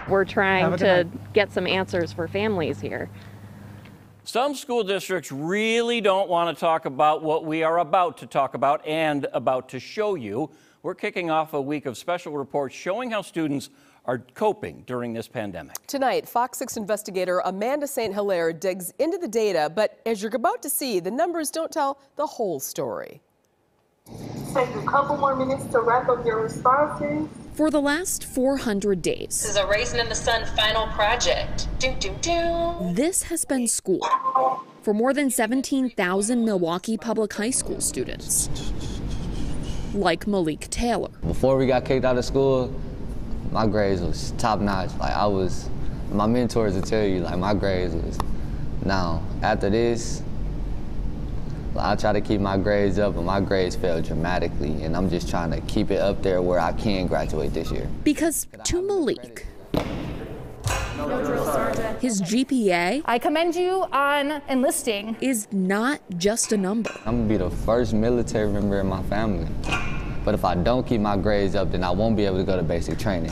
We're trying to get some answers for families here. Some school districts really don't want to talk about what we are about to talk about and about to show you. We're kicking off a week of special reports showing how students are coping during this pandemic. Tonight, FOX6 investigator Amanda St. Hilaire digs into the data, but as you're about to see, the numbers don't tell the whole story. Take a couple more minutes to wrap up your responses. For the last 400 days, this is a Raisin in the Sun final project. This has been school for more than 17,000 Milwaukee public high school students, like Malik Taylor. Before we got kicked out of school, my grades was top notch. My mentors will tell you, my grades was. Now, after this, I try to keep my grades up, but my grades fell dramatically, and I'm just trying to keep it up there where I can graduate this year. Because to Malik, his GPA, I commend you on enlisting, is not just a number. I'm gonna be the first military member in my family. But if I don't keep my grades up, then I won't be able to go to basic training.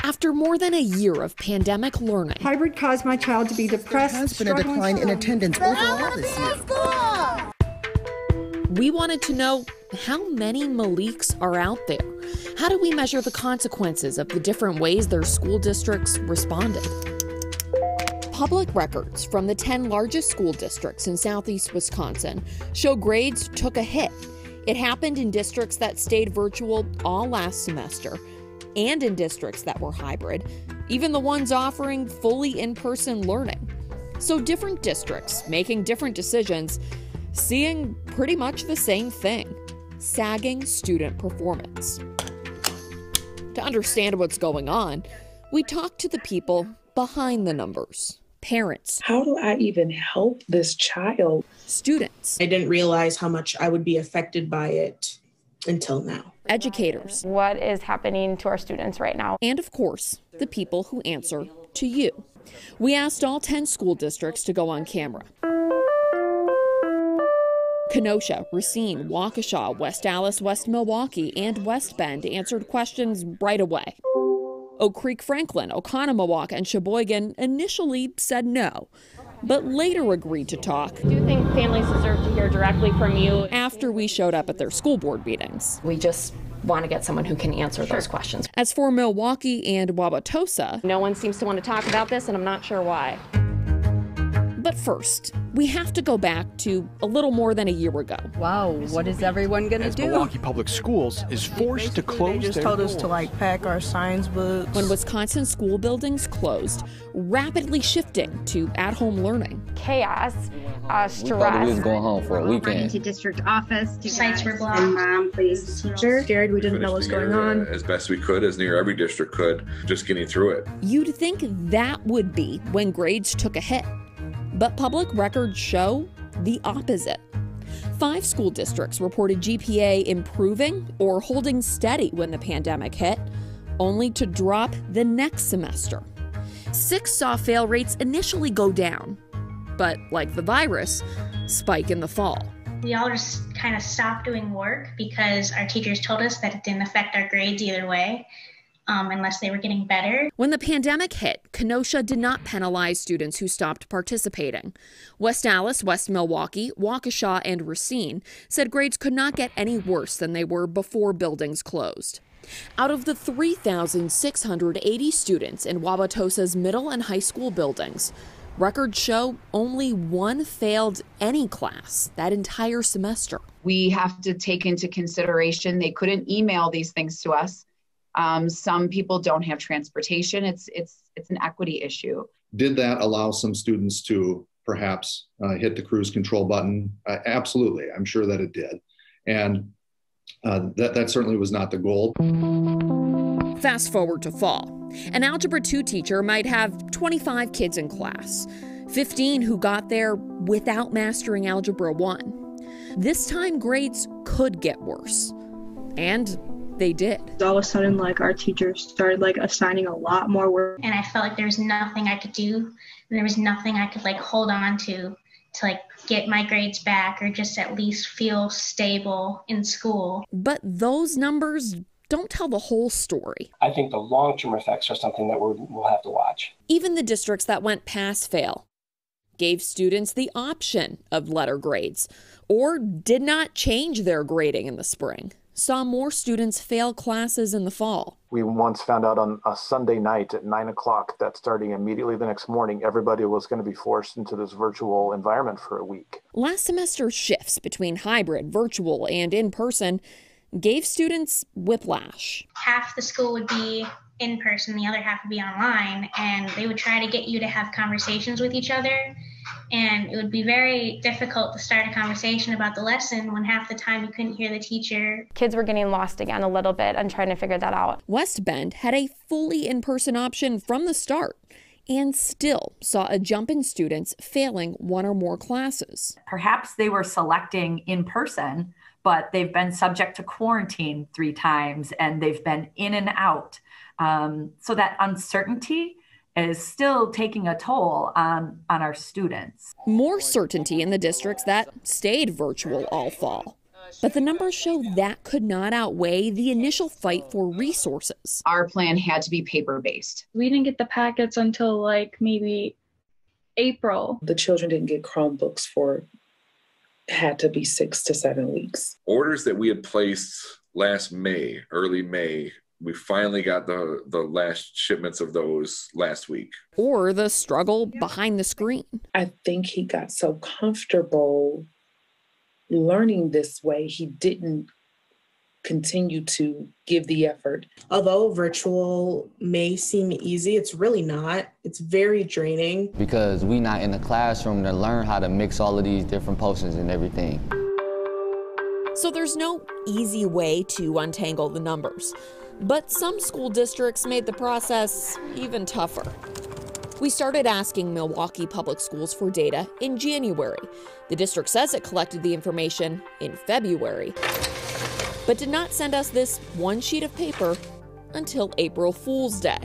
After more than a year of pandemic learning, hybrid caused my child to be depressed. There has been a decline in attendance overall this year. We wanted to know how many Maliks are out there. How do we measure the consequences of the different ways their school districts responded? Public records from the 10 largest school districts in southeast Wisconsin show grades took a hit. It happened in districts that stayed virtual all last semester and in districts that were hybrid, even the ones offering fully in-person learning. So different districts making different decisions, seeing pretty much the same thing: sagging student performance. To understand what's going on, we talked to the people behind the numbers. Parents. How do I even help this child? Students. I didn't realize how much I would be affected by it until now. Educators. What is happening to our students right now? And of course, the people who answer to you. We asked all 10 school districts to go on camera. Kenosha, Racine, Waukesha, West Allis, West Milwaukee, and West Bend answered questions right away. Oak Creek, Franklin, Oconomowoc, and Sheboygan initially said no, but later agreed to talk. Do you think families deserve to hear directly from you? After we showed up at their school board meetings. We just want to get someone who can answer those questions. As for Milwaukee and Wauwatosa, no one seems to want to talk about this, and I'm not sure why. But first, we have to go back to a little more than a year ago. Wow, what is everyone going to do? Milwaukee Public Schools is forced to close They just told us to pack our science books. When Wisconsin school buildings closed, rapidly shifting to at-home learning. Chaos, stress. We thought we was going home for a weekend. Running to district office. Sites were blocked. Mom, please, teacher. Scared, we didn't know what was going on. As best we could, as near every district could, just getting through it. You'd think that would be when grades took a hit. But public records show the opposite. 5 school districts reported GPA improving or holding steady when the pandemic hit, only to drop the next semester. 6 saw fail rates initially go down, but like the virus, spike in the fall. We all just kind of stopped doing work because our teachers told us that it didn't affect our grades either way. Unless they were getting better. When the pandemic hit, Kenosha did not penalize students who stopped participating. West Allis, West Milwaukee, Waukesha, and Racine said grades could not get any worse than they were before buildings closed. Out of the 3,680 students in Wauwatosa's middle and high school buildings, records show only 1 failed any class that entire semester. We have to take into consideration they couldn't email these things to us. Some people don't have transportation. It's an equity issue. Did that allow some students to perhaps hit the cruise control button? Absolutely. I'm sure that it did. And that certainly was not the goal. Fast forward to fall. An Algebra 2 teacher might have 25 kids in class, 15 who got there without mastering Algebra 1. This time grades could get worse. And they did. All of a sudden, our teachers started assigning a lot more work. And I felt like there was nothing I could do. And there was nothing I could hold on to get my grades back or just at least feel stable in school. But those numbers don't tell the whole story. I think the long-term effects are something that we'll have to watch. Even the districts that went pass-fail gave students the option of letter grades or did not change their grading in the spring, saw more students fail classes in the fall. We once found out on a Sunday night at 9 o'clock that starting immediately the next morning, everybody was going to be forced into this virtual environment for a week. Last semester's shifts between hybrid, virtual, and in-person gave students whiplash. Half the school would be in person, the other half would be online, and they would try to get you to have conversations with each other. And it would be very difficult to start a conversation about the lesson when half the time you couldn't hear the teacher. Kids were getting lost again a little bit and trying to figure that out. West Bend had a fully in-person option from the start and still saw a jump in students failing one or more classes. Perhaps they were selecting in person, but they've been subject to quarantine 3 times and they've been in and out. So that uncertainty is still taking a toll on our students. More certainty in the districts that stayed virtual all fall. But the numbers show that could not outweigh the initial fight for resources. Our plan had to be paper-based. We didn't get the packets until like maybe April. The children didn't get Chromebooks had to be 6 to 7 weeks. Orders that we had placed last May, early May, we finally got the last shipments of those last week. Or the struggle behind the screen. I think he got so comfortable learning this way, he didn't continue to give the effort. Although virtual may seem easy, it's really not. It's very draining. Because we not in the classroom to learn how to mix all of these different potions and everything. So there's no easy way to untangle the numbers. But some school districts made the process even tougher. We started asking Milwaukee Public Schools for data in January. The district says it collected the information in February, but did not send us this one sheet of paper until April Fool's Day.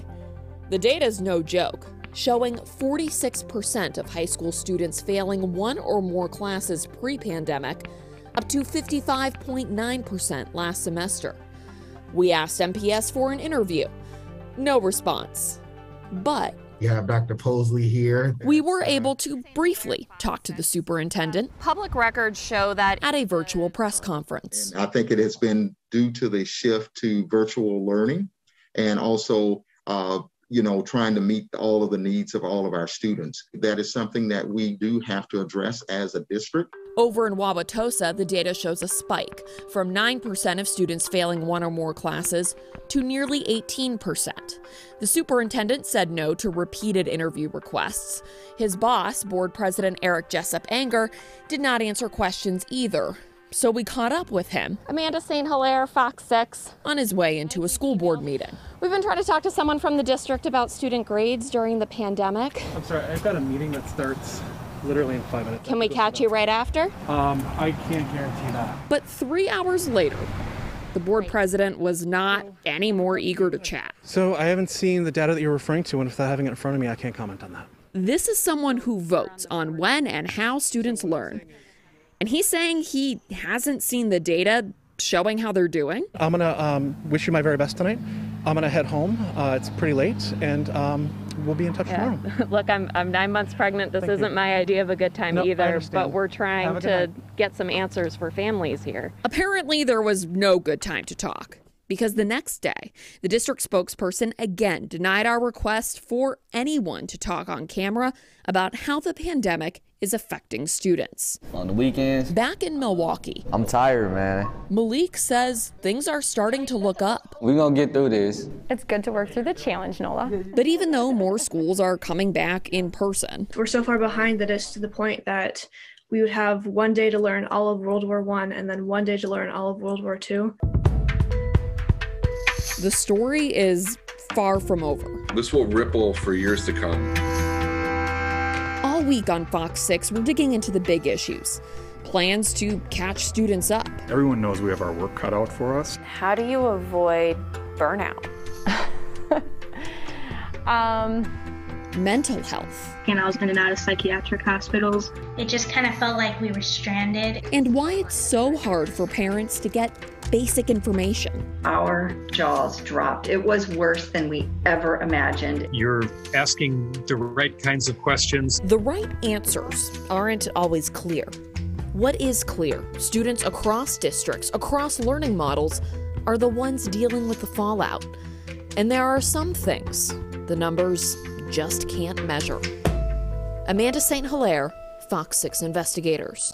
The data's no joke, showing 46% of high school students failing one or more classes pre-pandemic, up to 55.9% last semester. We asked MPS for an interview. No response. But you have Dr. Posley here. We were able to briefly talk to the superintendent. Public records show that at a virtual press conference. And I think it has been due to the shift to virtual learning and also, trying to meet all of the needs of all of our students. That is something that we do have to address as a district. Over in Wauwatosa, the data shows a spike from 9% of students failing one or more classes to nearly 18%. The superintendent said no to repeated interview requests. His boss, board president Eric Jessup Anger, did not answer questions either. So we caught up with him. Amanda St. Hilaire, Fox 6. On his way into a school board meeting. We've been trying to talk to someone from the district about student grades during the pandemic. I'm sorry, I've got a meeting that starts literally in 5 minutes. Can we catch you right after? I can't guarantee that. But 3 hours later, the board president was not any more eager to chat. So I haven't seen the data that you're referring to, and without having it in front of me, I can't comment on that. This is someone who votes on when and how students learn. And he's saying he hasn't seen the data showing how they're doing. I'm going to wish you my very best tonight. I'm going to head home. It's pretty late, and we'll be in touch tomorrow. Look, I'm 9 months pregnant. This isn't my idea of a good time either, but we're trying to get some answers for families here. Apparently, there was no good time to talk. Because the next day, the district spokesperson again denied our request for anyone to talk on camera about how the pandemic is affecting students. On the weekends? Back in Milwaukee. I'm tired, man. Malik says things are starting to look up. We're gonna get through this. It's good to work through the challenge, Nola. But even though more schools are coming back in person. We're so far behind that it's to the point that we would have one day to learn all of World War I and then one day to learn all of World War II. The story is far from over. This will ripple for years to come. All week on Fox 6, we're digging into the big issues. Plans to catch students up. Everyone knows we have our work cut out for us. How do you avoid burnout? Mental health. And I was in and out of psychiatric hospitals. It just kind of felt like we were stranded. And why it's so hard for parents to get basic information. Our jaws dropped. It was worse than we ever imagined. You're asking the right kinds of questions. The right answers aren't always clear. What is clear? Students across districts, across learning models, are the ones dealing with the fallout. And there are some things the numbers just can't measure. Amanda St. Hilaire, FOX6 Investigators.